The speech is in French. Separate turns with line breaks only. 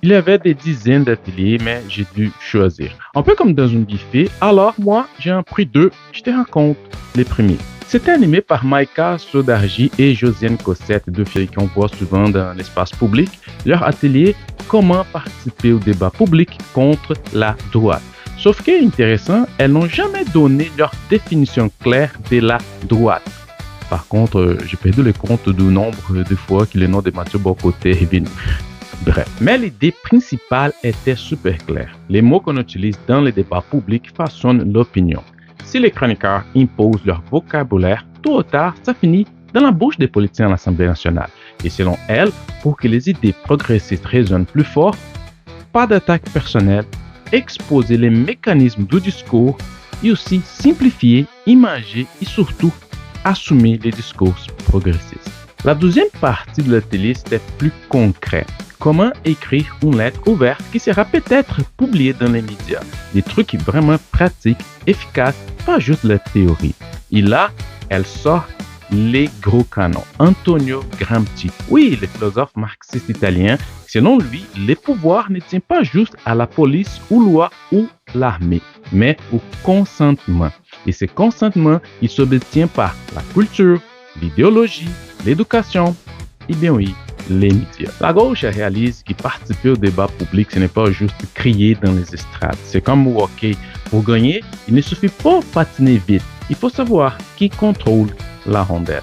Il y avait des dizaines d'ateliers, mais j'ai dû choisir. Un peu comme dans un buffet, alors moi, j'ai en pris deux. Je te raconte les premiers. C'était animé par Maïka Sodarji et Josiane Cossette, deux filles qu'on voit souvent dans l'espace public. Leur atelier, comment participer au débat public contre la droite. Sauf que, intéressant, elles n'ont jamais donné leur définition claire de la droite. Par contre, j'ai perdu le compte du nombre de fois que le nom de Mathieu Bocoté est venu. Bref, mais l'idée principale était super claire. Les mots qu'on utilise dans les débats publics façonnent l'opinion. Si les chroniqueurs imposent leur vocabulaire, tôt ou tard, ça finit dans la bouche des politiciens à l'Assemblée nationale. Et selon elle, pour que les idées progressistes résonnent plus fort, pas d'attaque personnelle, exposer les mécanismes du discours et aussi simplifier, imager et surtout assumer les discours progressistes. La deuxième partie de l'atelier, c'était plus concret. Comment écrire une lettre ouverte qui sera peut-être publiée dans les médias. Des trucs vraiment pratiques, efficaces, pas juste la théorie. Et là, elle sort les gros canons. Antonio Gramsci, oui, le philosophe marxiste italien, selon lui, le pouvoir ne tient pas juste à la police ou loi ou l'armée, mais au consentement. Et ce consentement, il s'obtient par la culture, l'idéologie, l'éducation, et bien oui, les médias. La gauche réalise que participer au débat public, ce n'est pas juste crier dans les estrades. C'est comme au hockey. Pour gagner, il ne suffit pas de patiner vite. Il faut savoir qui contrôle la rondelle.